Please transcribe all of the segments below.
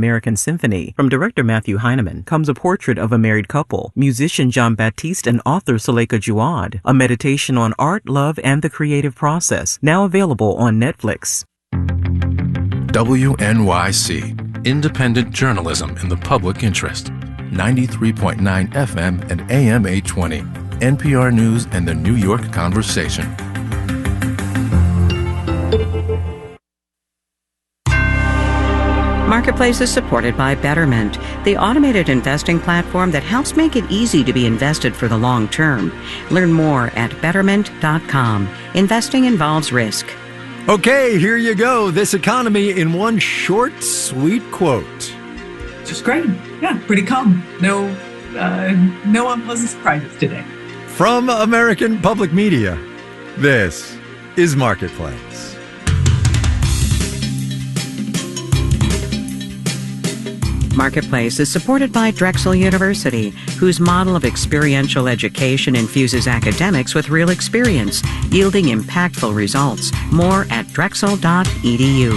American Symphony. From director Matthew Heineman comes a portrait of a married couple, musician Jean-Baptiste and author Suleika Jouad, a meditation on art, love, and the creative process, now available on Netflix. WNYC, independent journalism in the public interest. 93.9 FM and AM 820. NPR News and the New York Conversation. Marketplace is supported by Betterment, the automated investing platform that helps make it easy to be invested for the long term. Learn more at Betterment.com. Investing involves risk. Okay, here you go. This economy in one short, sweet quote. Just great. Yeah, pretty calm. No unpleasant surprises today. From American Public Media, this is Marketplace. Marketplace is supported by Drexel University, whose model of experiential education infuses academics with real experience, yielding impactful results. More at drexel.edu.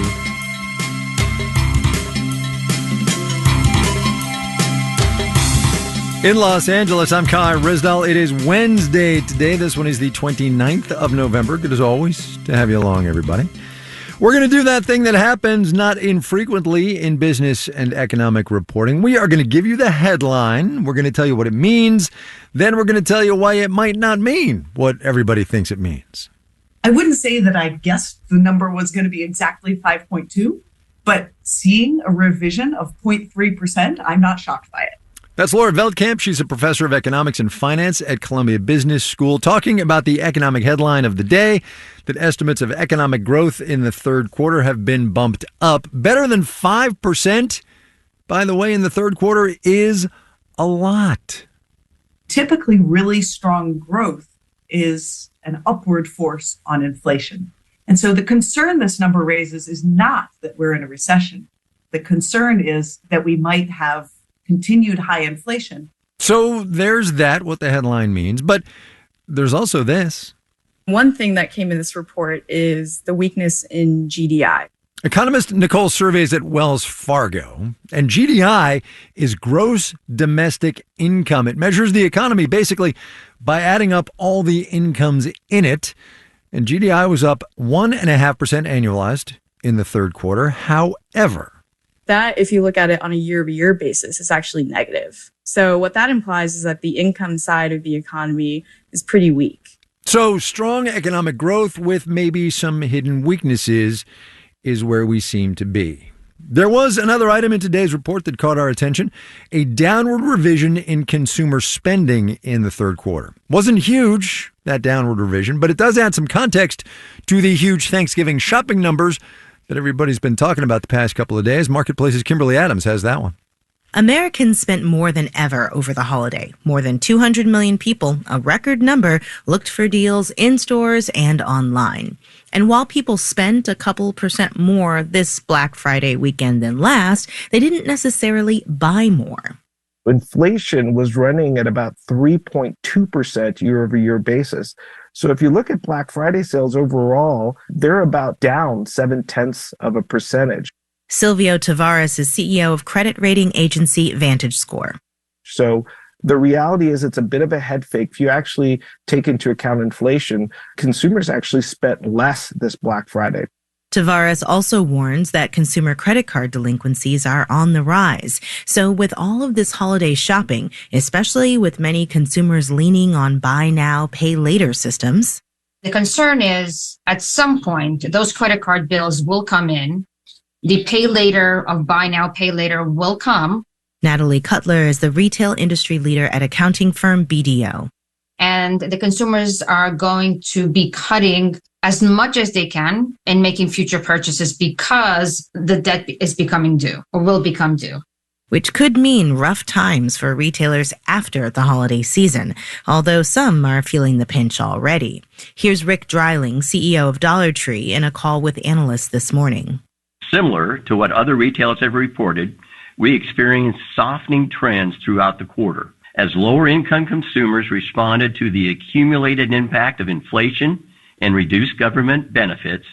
In Los Angeles, I'm Kai Risdal. It is Wednesday today. This one is the 29th of November. Good as always to have you along, everybody. We're going to do that thing that happens not infrequently in business and economic reporting. We are going to give you the headline. We're going to tell you what it means. Then we're going to tell you why it might not mean what everybody thinks it means. I wouldn't say that I guessed the number was going to be exactly 5.2, but seeing a revision of 0.3%, I'm not shocked by it. That's Laura Veldkamp. She's a professor of economics and finance at Columbia Business School, talking about the economic headline of the day, that estimates of economic growth in the third quarter have been bumped up. Better than 5%, by the way, in the third quarter is a lot. Typically, really strong growth is an upward force on inflation. And so the concern this number raises is not that we're in a recession. The concern is that we might have continued high inflation. So there's that, what the headline means. But there's also this. One thing that came in this report is the weakness in GDI. Economist Nicole surveys at Wells Fargo, and GDI is gross domestic income. It measures the economy basically by adding up all the incomes in it. And GDI was up 1.5% annualized in the third quarter. However, that, if you look at it on a year-over-year basis, is actually negative. So what that implies is that the income side of the economy is pretty weak. So strong economic growth with maybe some hidden weaknesses is where we seem to be. There was another item in today's report that caught our attention, a downward revision in consumer spending in the third quarter. Wasn't huge, that downward revision, but it does add some context to the huge Thanksgiving shopping numbers that everybody's been talking about the past couple of days. Marketplace's Kimberly Adams has that one. Americans spent more than ever over the holiday. More than 200 million people, a record number, looked for deals in stores and online. And while people spent a couple % more this Black Friday weekend than last, they didn't necessarily buy more. Inflation was running at about 3.2% year-over-year basis. So if you look at Black Friday sales overall, they're about down 0.7%. Silvio Tavares is CEO of credit rating agency VantageScore. So the reality is it's a bit of a head fake. If you actually take into account inflation, consumers actually spent less this Black Friday. Tavares also warns that consumer credit card delinquencies are on the rise. So with all of this holiday shopping, especially with many consumers leaning on buy now, pay later systems, the concern is at some point, those credit card bills will come in. The pay later of buy now, pay later will come. Natalie Cutler is the retail industry leader at accounting firm BDO. And the consumers are going to be cutting as much as they can in making future purchases because the debt is becoming due or will become due. Which could mean rough times for retailers after the holiday season, although some are feeling the pinch already. Here's Rick Dreiling, CEO of Dollar Tree, in a call with analysts this morning. Similar to what other retailers have reported, we experienced softening trends throughout the quarter as lower-income consumers responded to the accumulated impact of inflation and reduced government benefits.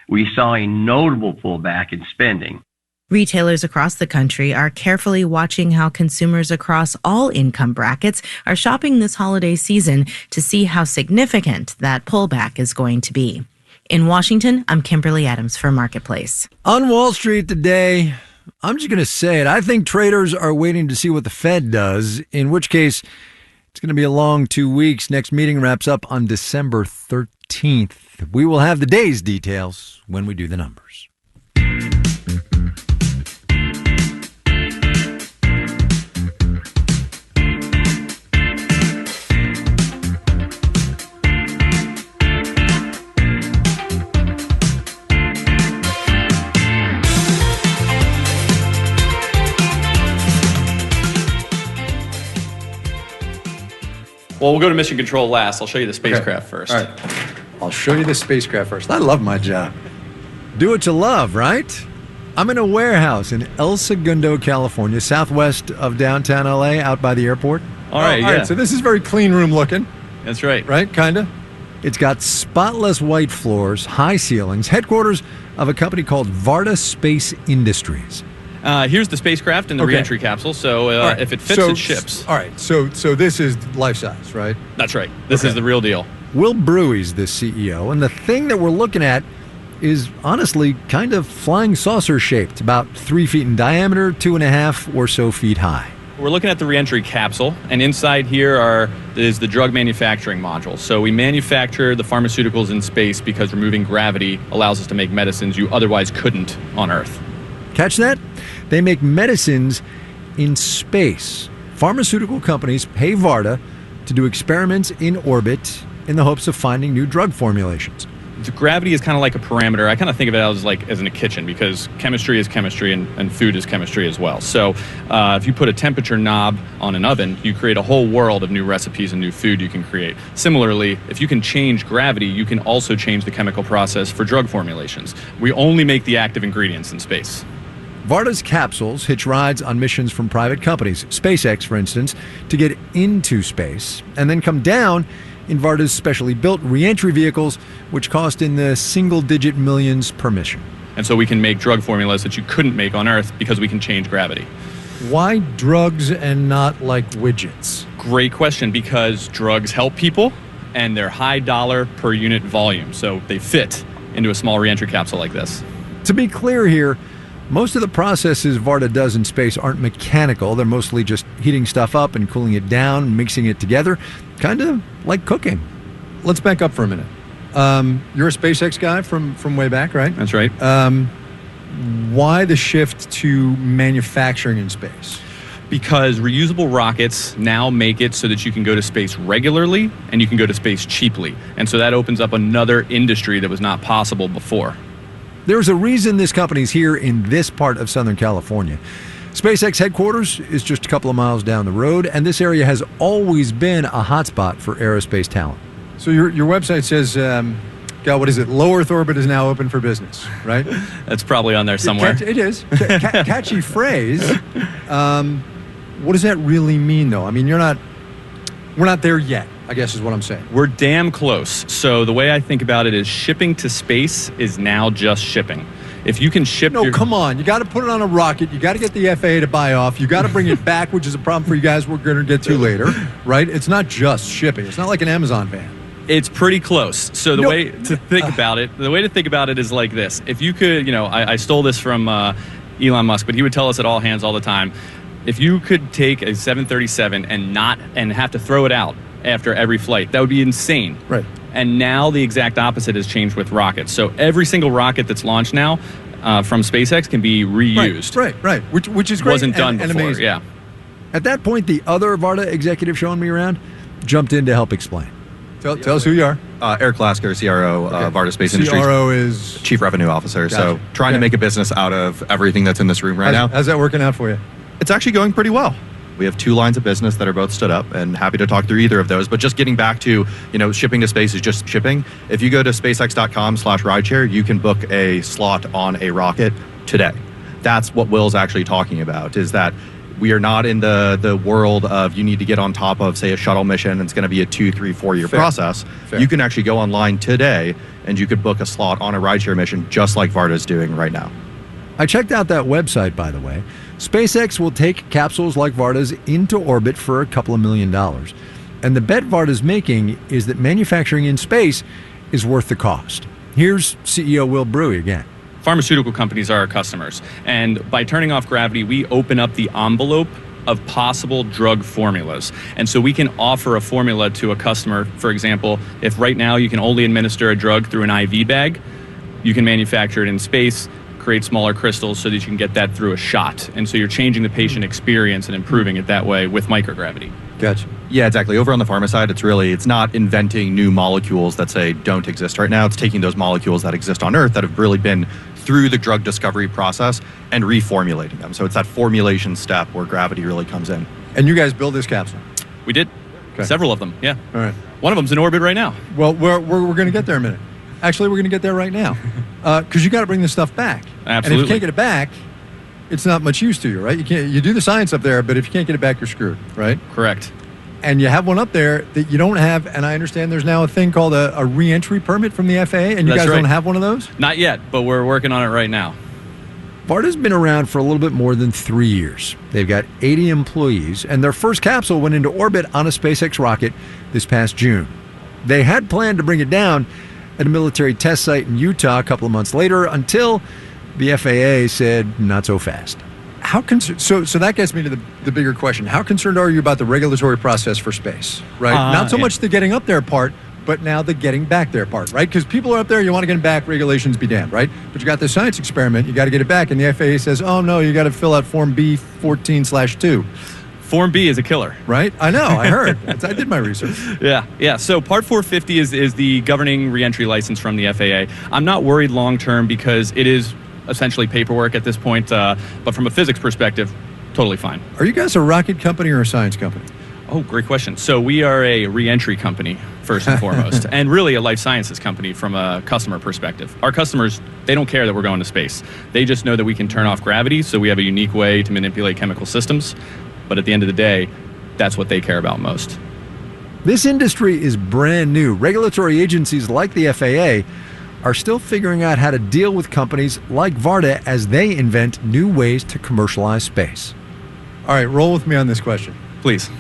We saw a notable pullback in spending. Retailers across the country are carefully watching how consumers across all income brackets are shopping this holiday season to see how significant that pullback is going to be. In Washington, I'm Kimberly Adams for Marketplace. On Wall Street today, I'm just going to say it. I think traders are waiting to see what the Fed does, in which case it's going to be a long 2 weeks. Next meeting wraps up on December 13th. We will have the day's details when we do the numbers. Well, we'll go to mission control last. I'll show you the spacecraft first. All right. I'll show you the spacecraft first. I love my job. Do what you love, right? I'm in a warehouse in El Segundo, California, southwest of downtown LA, out by the airport. All right, so this is very clean room looking. That's right. Right, kind of? It's got spotless white floors, high ceilings, headquarters of a company called Varda Space Industries. Here's the spacecraft and the reentry capsule. So right. If it fits, it ships. All right. So this is life size, right? That's right. This is the real deal. Will Brewy's the CEO, and the thing that we're looking at is honestly kind of flying saucer shaped, about 3 feet in diameter, 2.5 or so feet high. We're looking at the reentry capsule, and inside here is the drug manufacturing module. So we manufacture the pharmaceuticals in space because removing gravity allows us to make medicines you otherwise couldn't on Earth. Catch that? They make medicines in space. Pharmaceutical companies pay Varda to do experiments in orbit in the hopes of finding new drug formulations. The gravity is kind of like a parameter. I kind of think of it as in a kitchen, because chemistry is chemistry and food is chemistry as well. So if you put a temperature knob on an oven, you create a whole world of new recipes and new food you can create. Similarly, if you can change gravity, you can also change the chemical process for drug formulations. We only make the active ingredients in space. Varda's capsules hitch rides on missions from private companies, SpaceX, for instance, to get into space, and then come down in Varda's specially built reentry vehicles, which cost in the single-digit millions per mission. And so we can make drug formulas that you couldn't make on Earth because we can change gravity. Why drugs and not like widgets? Great question, because drugs help people and they're high dollar per unit volume, so they fit into a small reentry capsule like this. To be clear here, most of the processes Varda does in space aren't mechanical. They're mostly just heating stuff up and cooling it down, mixing it together, kind of like cooking. Let's back up for a minute. You're a SpaceX guy from way back, right? That's right. Why the shift to manufacturing in space? Because reusable rockets now make it so that you can go to space regularly and you can go to space cheaply. And so that opens up another industry that was not possible before. There's a reason this company's here in this part of Southern California. SpaceX headquarters is just a couple of miles down the road, and this area has always been a hotspot for aerospace talent. So your website says, what is it? Low Earth orbit is now open for business, right? That's probably on there somewhere. It is. Catchy phrase. What does that really mean, though? I mean, we're not there yet, I guess is what I'm saying. We're damn close. So the way I think about it is shipping to space is now just shipping. If you can ship come on. You got to put it on a rocket. You got to get the FAA to buy off. You got to bring it back, which is a problem for you guys we're going to get to later, right? It's not just shipping. It's not like an Amazon van. It's pretty close. So the way to think about it is like this. If you could, I stole this from Elon Musk, but he would tell us at all hands all the time, if you could take a 737 and have to throw it out after every flight, that would be insane. Right. And now the exact opposite has changed with rockets. So every single rocket that's launched now from SpaceX can be reused. Right. Which is great. Wasn't done before. Amazing. Yeah. At that point, the other Varda executive showing me around jumped in to help explain. Tell us who you are. Eric Lasker, CRO, Varda Space Industries. CRO is? Chief Revenue Officer. Gotcha. So trying to make a business out of everything that's in this room right now. How's that working out for you? It's actually going pretty well. We have 2 lines of business that are both stood up, and happy to talk through either of those. But just getting back to, shipping to space is just shipping. If you go to spacex.com/rideshare, you can book a slot on a rocket today. That's what Will's actually talking about, is that we are not in the world of you need to get on top of, say, a shuttle mission, and it's going to be a 2, 3, 4 year process. Fair. You can actually go online today, and you could book a slot on a rideshare mission, just like Varda's doing right now. I checked out that website, by the way. SpaceX will take capsules like Varda's into orbit for a couple of $1 million. And the bet Varda's making is that manufacturing in space is worth the cost. Here's CEO Will Brewy again. Pharmaceutical companies are our customers. And by turning off gravity, we open up the envelope of possible drug formulas. And so we can offer a formula to a customer. For example, if right now you can only administer a drug through an IV bag, you can manufacture it in space, create smaller crystals so that you can get that through a shot. And so you're changing the patient experience and improving it that way with microgravity. Gotcha. Yeah, exactly. Over on the pharma side, it's not inventing new molecules that say don't exist right now. It's taking those molecules that exist on Earth that have really been through the drug discovery process and reformulating them. So it's that formulation step where gravity really comes in. And you guys build this capsule? We did. Okay. Several of them, yeah. All right. One of them's in orbit right now. Well, we're going to get there in a minute. Actually, we're going to get there right now. Because you got to bring this stuff back. Absolutely. And if you can't get it back, it's not much use to you, right? You do the science up there, but if you can't get it back, you're screwed, right? Correct. And you have one up there that you don't have, and I understand there's now a thing called a re-entry permit from the FAA, and you guys don't have one of those? Not yet, but we're working on it right now. Varda's been around for a little bit more than 3 years. They've got 80 employees, and their first capsule went into orbit on a SpaceX rocket this past June. They had planned to bring it down at a military test site in Utah a couple of months later until the FAA said, not so fast. So that gets me to the bigger question. How concerned are you about the regulatory process for space, right? Not so much the getting up there part, but now the getting back there part, right? Because people are up there, you want to get them back, regulations be damned, right? But you got this science experiment, you got to get it back, and the FAA says, oh no, you got to fill out Form B14/2. Form B is a killer. Right? I know, I heard. I did my research. Yeah. So Part 450 is the governing reentry license from the FAA. I'm not worried long term because it is essentially paperwork at this point, but from a physics perspective, totally fine. Are you guys a rocket company or a science company? Oh, great question. So we are a reentry company, first and foremost, and really a life sciences company from a customer perspective. Our customers, they don't care that we're going to space. They just know that we can turn off gravity, so we have a unique way to manipulate chemical systems. But at the end of the day, that's what they care about most. This industry is brand new. Regulatory agencies like the FAA are still figuring out how to deal with companies like Varda as they invent new ways to commercialize space. All right, roll with me on this question. Please.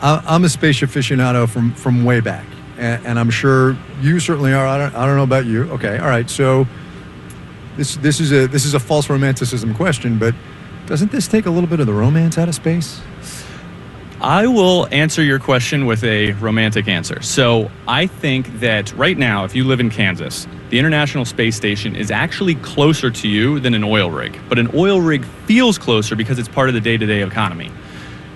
I'm a space aficionado from way back, and I'm sure you certainly are. I don't know about you. Okay, all right. So this is a false romanticism question, but doesn't this take a little bit of the romance out of space? I will answer your question with a romantic answer. So I think that right now, if you live in Kansas, the International Space Station is actually closer to you than an oil rig. But an oil rig feels closer because it's part of the day-to-day economy.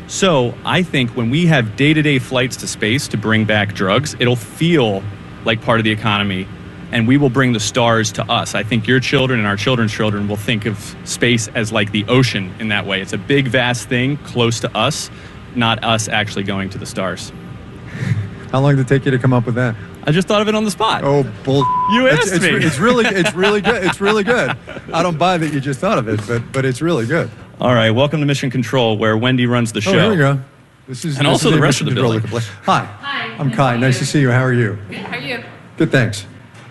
So I think when we have day-to-day flights to space to bring back drugs, it'll feel like part of the economy, and we will bring the stars to us. I think your children and our children's children will think of space as like the ocean in that way. It's a big, vast thing close to us, not us actually going to the stars. How long did it take you to come up with that? I just thought of it on the spot. Oh, bull! You asked me. It's really good. It's really good. I don't buy that you just thought of it, but it's really good. All right, welcome to Mission Control, where Wendy runs the show. Oh, here we go. And also the rest of the building. Hi. Hi. I'm Kai. Nice to see you. How are you? Good. How are you? Good, thanks.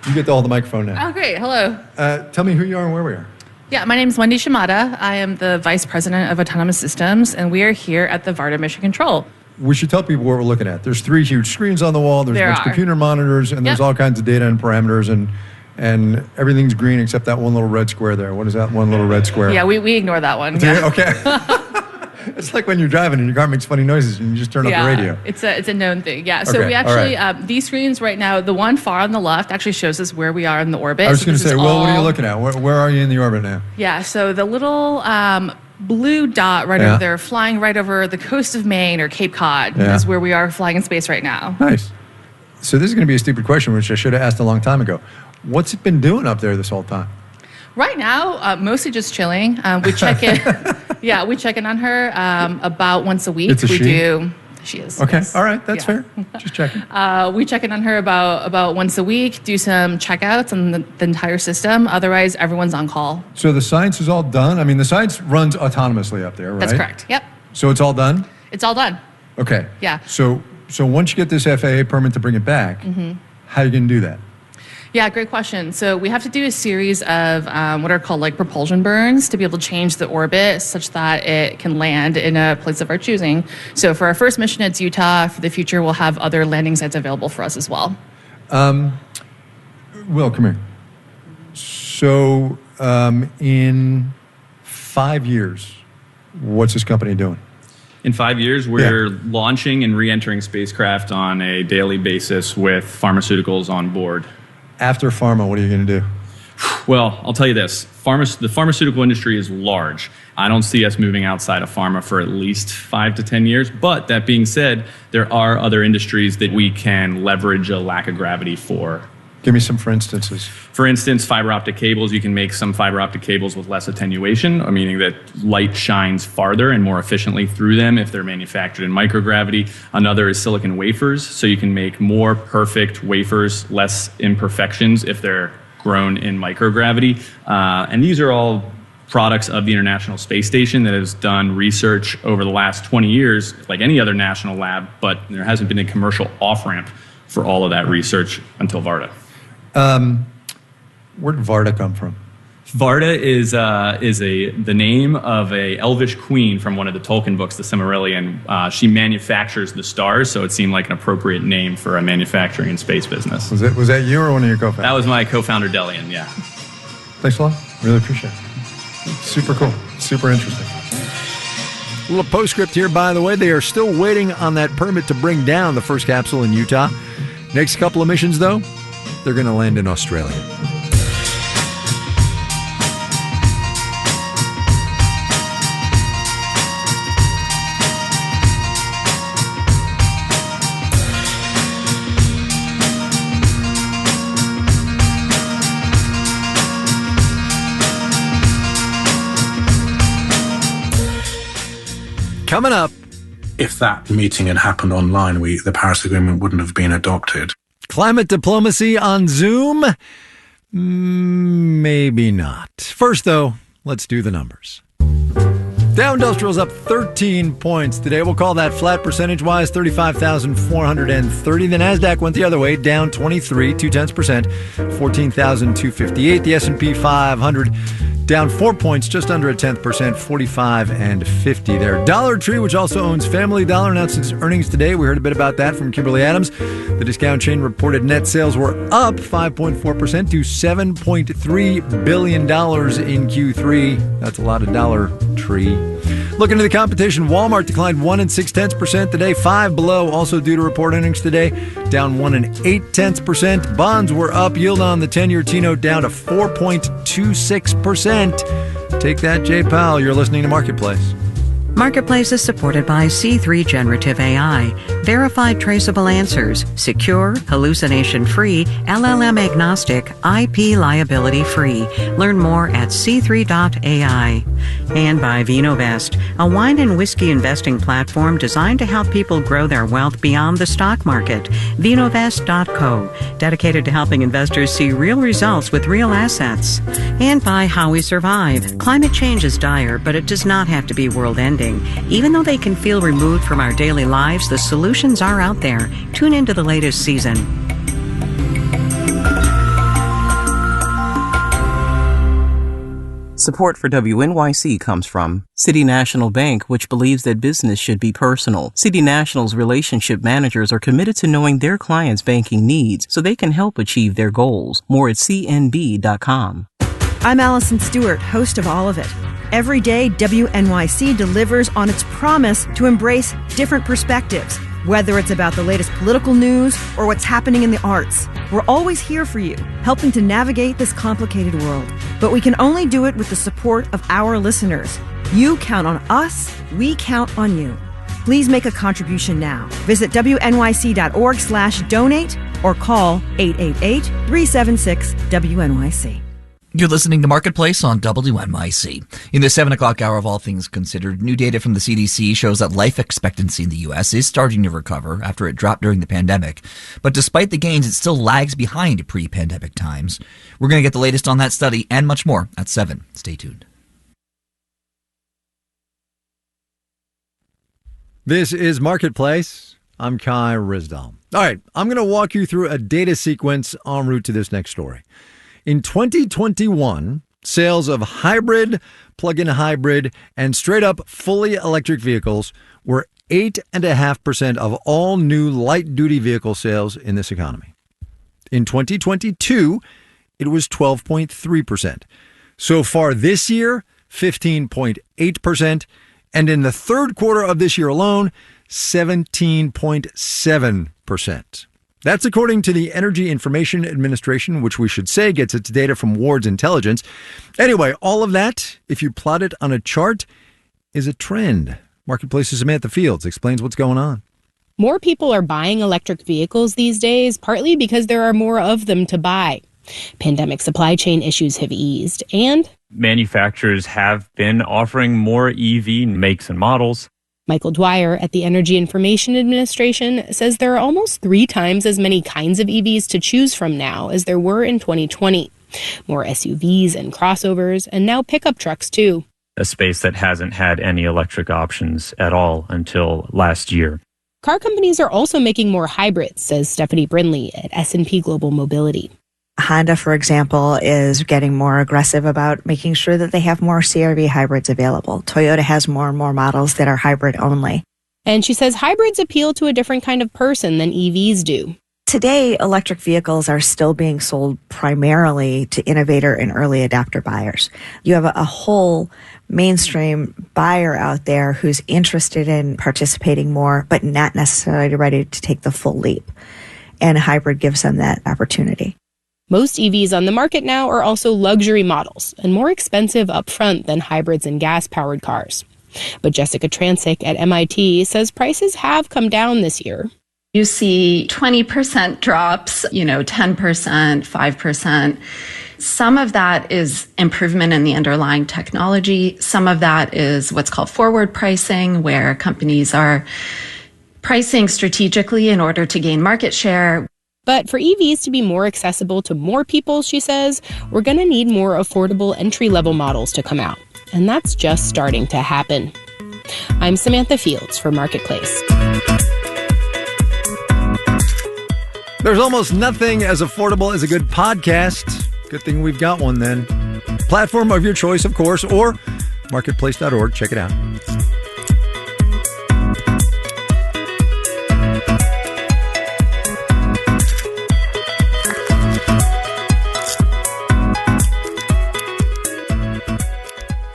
You get to hold the microphone now. Oh, great. Hello. Tell me who you are and where we are. Yeah, my name is Wendy Shimada. I am the Vice President of Autonomous Systems, and we are here at the Varda Mission Control. We should tell people what we're looking at. There's 3 huge screens on the wall. There's a bunch of computer monitors, and there's all kinds of data and parameters, and everything's green except that one little red square there. What is that one little red square? Yeah, we ignore that one. Yeah. Okay. It's like when you're driving and your car makes funny noises and you just turn up the radio. It's a known thing. Yeah. So we actually these screens right now, the one far on the left actually shows us where we are in the orbit. I was going to say, well, what are you looking at? Where are you in the orbit now? Yeah. So the little blue dot right over there, flying right over the coast of Maine or Cape Cod, is where we are flying in space right now. Nice. So this is going to be a stupid question, which I should have asked a long time ago. What's it been doing up there this whole time? Right now, mostly just chilling. We check in. Yeah, we check in on her about once a week. It's a she? She is. Okay. Yes. All right. That's fair. Just checking. We check in on her about once a week, do some checkouts on the entire system. Otherwise, everyone's on call. So the science is all done? I mean, the science runs autonomously up there, right? That's correct. Yep. So it's all done? It's all done. Okay. Yeah. So once you get this FAA permit to bring it back, how are you going to do that? Yeah, great question. So we have to do a series of what are called like propulsion burns to be able to change the orbit such that it can land in a place of our choosing. So for our first mission, it's Utah. For the future, we'll have other landing sites available for us as well. Will, come here. So in 5 years, what's this company doing? In 5 years, we're launching and re-entering spacecraft on a daily basis with pharmaceuticals on board. After pharma, what are you going to do? Well, I'll tell you this. The pharmaceutical industry is large. I don't see us moving outside of pharma for at least 5 to 10 years. But that being said, there are other industries that we can leverage a lack of gravity for. Give me some for instances. For instance, fiber optic cables. You can make some fiber optic cables with less attenuation, meaning that light shines farther and more efficiently through them if they're manufactured in microgravity. Another is silicon wafers. So you can make more perfect wafers, less imperfections if they're grown in microgravity. And these are all products of the International Space Station that has done research over the last 20 years, like any other national lab, but there hasn't been a commercial off-ramp for all of that research until Varda. Where'd Varda come from? Varda is the name of a elvish queen from one of the Tolkien books, the Silmarillion. She manufactures the stars, so it seemed like an appropriate name for a manufacturing and space business. Was that you or one of your co-founders? That was my co-founder, Delian, yeah. Thanks a lot. Really appreciate it. Super cool. Super interesting. A little postscript here, by the way. They are still waiting on that permit to bring down the first capsule in Utah. Next couple of missions, though, they're going to land in Australia. Coming up. If that meeting had happened online, the Paris Agreement wouldn't have been adopted. Climate diplomacy on Zoom? Maybe not. First, though, let's do the numbers. Dow Industrial's up 13 points today. We'll call that flat percentage-wise, 35,430. The NASDAQ went the other way, down 23, 0.2%, 14,258. The S&P 500 down 4 points, just under 0.1%, 45.50 there. Dollar Tree, which also owns Family Dollar, announced its earnings today. We heard a bit about that from Kimberly Adams. The discount chain reported net sales were up 5.4% to $7.3 billion in Q3. That's a lot of Dollar Tree. Looking at the competition, Walmart declined 1 0.6% today, 5 below, also due to report earnings today, down 1 0.8%. Bonds were up, yield on the 10-year T-note down to 4.26%. Take that, Jay Powell. You're listening to Marketplace. Marketplace is supported by C3 Generative AI. Verified traceable answers, secure, hallucination-free, LLM-agnostic, IP liability-free. Learn more at c3.ai. And by VinoVest, a wine and whiskey investing platform designed to help people grow their wealth beyond the stock market. VinoVest.co, dedicated to helping investors see real results with real assets. And by How We Survive. Climate change is dire, but it does not have to be world-ending. Even though they can feel removed from our daily lives, the solutions are out there. Tune into the latest season. Support for WNYC comes from City National Bank, which believes that business should be personal. City National's relationship managers are committed to knowing their clients' banking needs so they can help achieve their goals. More at cnb.com. I'm Allison Stewart, host of All of It. Every day, WNYC delivers on its promise to embrace different perspectives, whether it's about the latest political news or what's happening in the arts. We're always here for you, helping to navigate this complicated world. But we can only do it with the support of our listeners. You count on us, we count on you. Please make a contribution now. Visit wnyc.org/donate or call 888-376-WNYC. You're listening to Marketplace on WNYC. In the 7 o'clock hour of All Things Considered, new data from the CDC shows that life expectancy in the U.S. is starting to recover after it dropped during the pandemic. But despite the gains, it still lags behind pre-pandemic times. We're going to get the latest on that study and much more at 7. Stay tuned. This is Marketplace. I'm Kai Ryssdal. All right, I'm going to walk you through a data sequence en route to this next story. In 2021, sales of hybrid, plug-in hybrid, and straight-up fully electric vehicles were 8.5% of all new light-duty vehicle sales in this economy. In 2022, it was 12.3%. So far this year, 15.8%. And in the third quarter of this year alone, 17.7%. That's according to the Energy Information Administration, which we should say gets its data from Ward's Intelligence. Anyway, all of that, if you plot it on a chart, is a trend. Marketplace's Samantha Fields explains what's going on. More people are buying electric vehicles these days, partly because there are more of them to buy. Pandemic supply chain issues have eased, and manufacturers have been offering more EV makes and models. Michael Dwyer at the Energy Information Administration says there are almost 3 times as many kinds of EVs to choose from now as there were in 2020. More SUVs and crossovers, and now pickup trucks too. A space that hasn't had any electric options at all until last year. Car companies are also making more hybrids, says Stephanie Brindley at S&P Global Mobility. Honda, for example, is getting more aggressive about making sure that they have more CR-V hybrids available. Toyota has more and more models that are hybrid only. And she says hybrids appeal to a different kind of person than EVs do. Today, electric vehicles are still being sold primarily to innovator and early adopter buyers. You have a whole mainstream buyer out there who's interested in participating more, but not necessarily ready to take the full leap. And hybrid gives them that opportunity. Most EVs on the market now are also luxury models and more expensive upfront than hybrids and gas-powered cars. But Jessica Transick at MIT says prices have come down this year. You see 20% drops, 10%, 5%. Some of that is improvement in the underlying technology. Some of that is what's called forward pricing, where companies are pricing strategically in order to gain market share. But for EVs to be more accessible to more people, she says, we're going to need more affordable entry-level models to come out. And that's just starting to happen. I'm Samantha Fields for Marketplace. There's almost nothing as affordable as a good podcast. Good thing we've got one then. Platform of your choice, of course, or marketplace.org. Check it out.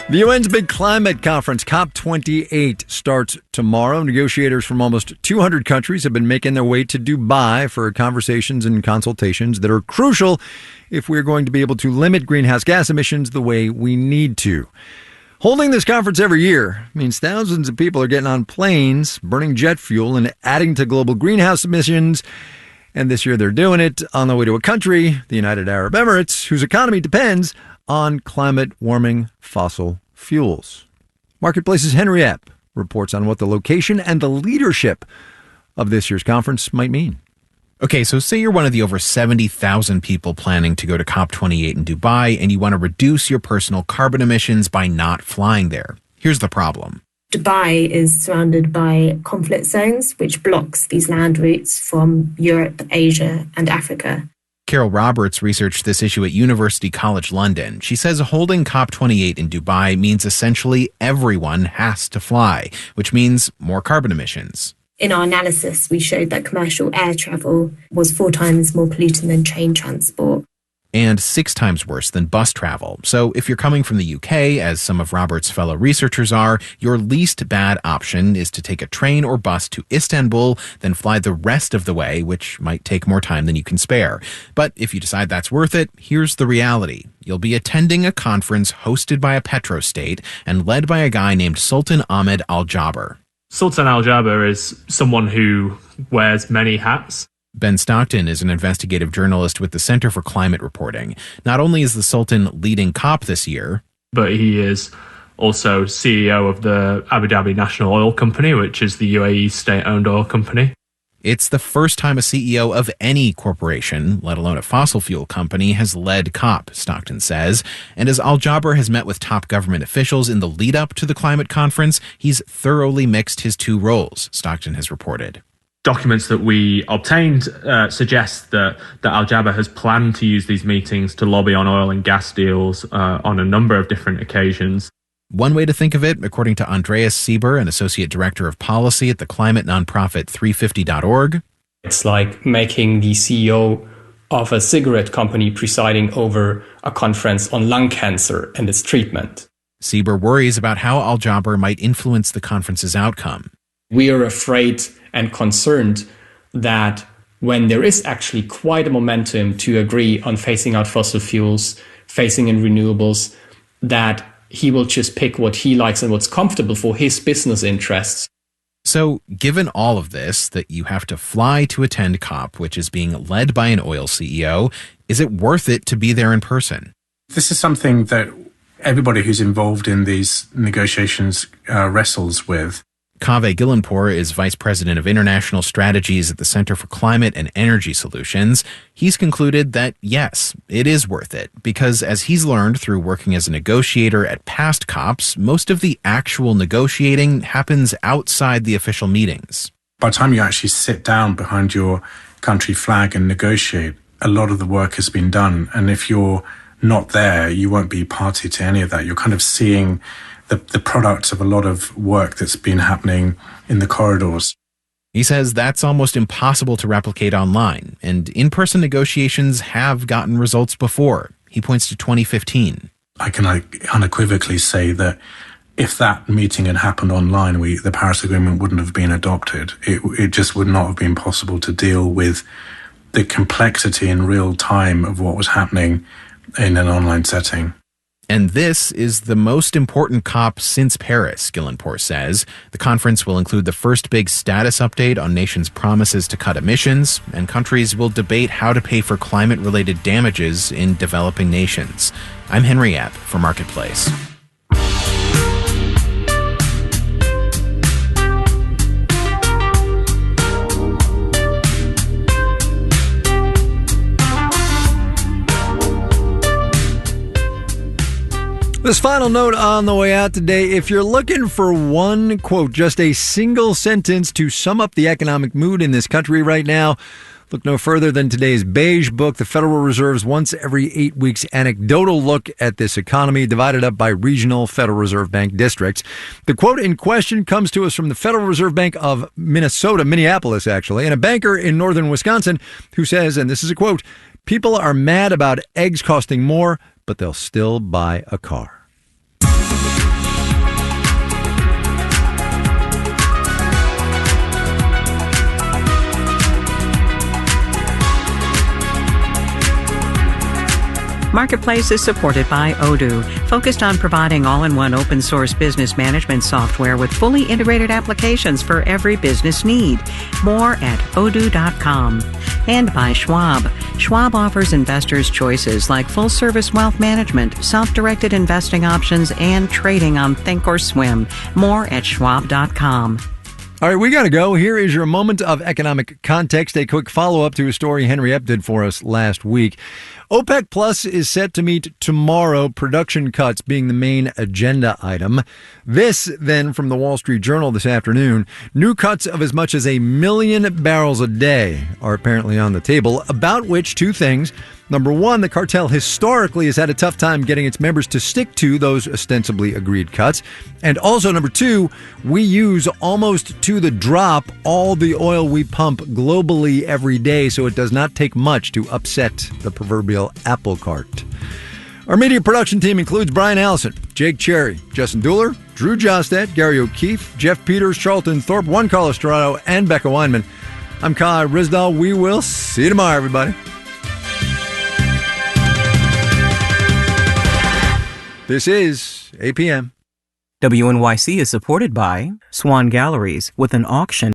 The UN's big climate conference, COP28, starts tomorrow. Negotiators from almost 200 countries have been making their way to Dubai for conversations and consultations that are crucial if we're going to be able to limit greenhouse gas emissions the way we need to. Holding this conference every year means thousands of people are getting on planes, burning jet fuel, and adding to global greenhouse emissions. And this year they're doing it on the way to a country, the United Arab Emirates, whose economy depends on climate-warming fossil fuels. Marketplace's Henry Epp reports on what the location and the leadership of this year's conference might mean. Okay, so say you're one of the over 70,000 people planning to go to COP28 in Dubai and you want to reduce your personal carbon emissions by not flying there. Here's the problem. Dubai is surrounded by conflict zones, which blocks these land routes from Europe, Asia, and Africa. Carol Roberts researched this issue at University College London. She says holding COP28 in Dubai means essentially everyone has to fly, which means more carbon emissions. In our analysis, we showed that commercial air travel was 4 times more polluting than train transport. And 6 times worse than bus travel. So if you're coming from the UK, as some of Robert's fellow researchers are, your least bad option is to take a train or bus to Istanbul, then fly the rest of the way, which might take more time than you can spare. But if you decide that's worth it, here's the reality. You'll be attending a conference hosted by a petrostate and led by a guy named Sultan Ahmed Al Jaber. Sultan Al Jaber is someone who wears many hats. Ben Stockton is an investigative journalist with the Center for Climate Reporting. Not only is the Sultan leading COP this year, but he is also CEO of the Abu Dhabi National Oil Company, which is the UAE state-owned oil company. It's the first time a CEO of any corporation, let alone a fossil fuel company, has led COP, Stockton says. And as Al Jaber has met with top government officials in the lead-up to the climate conference, he's thoroughly mixed his 2 roles, Stockton has reported. Documents that we obtained suggest that Al Jaber has planned to use these meetings to lobby on oil and gas deals on a number of different occasions. One way to think of it, according to Andreas Sieber, an associate director of policy at the climate nonprofit 350.org, it's like making the CEO of a cigarette company presiding over a conference on lung cancer and its treatment. Sieber worries about how Al Jaber might influence the conference's outcome. We are afraid and concerned that when there is actually quite a momentum to agree on phasing out fossil fuels, phasing in renewables, that he will just pick what he likes and what's comfortable for his business interests. So, given all of this, that you have to fly to attend COP, which is being led by an oil CEO, is it worth it to be there in person? This is something that everybody who's involved in these negotiations wrestles with. Kaveh Gillenpour is Vice President of International Strategies at the Center for Climate and Energy Solutions. He's concluded that, yes, it is worth it, because as he's learned through working as a negotiator at past COPs, most of the actual negotiating happens outside the official meetings. By the time you actually sit down behind your country flag and negotiate, a lot of the work has been done. And if you're not there, you won't be party to any of that. You're kind of seeing the product of a lot of work that's been happening in the corridors. He says that's almost impossible to replicate online, and in-person negotiations have gotten results before. He points to 2015. I can unequivocally say that if that meeting had happened online, the Paris Agreement wouldn't have been adopted. It just would not have been possible to deal with the complexity in real time of what was happening in an online setting. And this is the most important COP since Paris, Gillenpour says. The conference will include the first big status update on nations' promises to cut emissions, and countries will debate how to pay for climate-related damages in developing nations. I'm Henry Epp for Marketplace. This final note on the way out today, if you're looking for one quote, just a single sentence to sum up the economic mood in this country right now, look no further than today's beige book, The Federal Reserve's once every 8 weeks anecdotal look at this economy, divided up by regional Federal Reserve Bank districts. The quote in question comes to us from the Federal Reserve Bank of Minneapolis, actually, and a banker in northern Wisconsin who says, and this is a quote, "People are mad about eggs costing more, but they'll still buy a car." Marketplace is supported by Odoo, focused on providing all-in-one open-source business management software with fully integrated applications for every business need. More at odoo.com. And by Schwab. Schwab offers investors choices like full-service wealth management, self-directed investing options, and trading on Thinkorswim. More at schwab.com. All right, we got to go. Here is your moment of economic context, a quick follow-up to a story Henry Epp did for us last week. OPEC Plus is set to meet tomorrow, production cuts being the main agenda item. This, then, from the Wall Street Journal this afternoon, new cuts of as much as 1 million barrels a day are apparently on the table, about which two things. Number one, the cartel historically has had a tough time getting its members to stick to those ostensibly agreed cuts. And also, number two, we use almost to the drop all the oil we pump globally every day, so it does not take much to upset the proverbial apple cart. Our media production team includes Brian Allison, Jake Cherry, Justin Dueller, Drew Jostad, Gary O'Keefe, Jeff Peters, Charlton Thorpe, Juan Carlos Dorado, and Becca Weinman. I'm Kai Rizdal. We will see you tomorrow, everybody. This is APM. WNYC is supported by Swan Galleries with an auction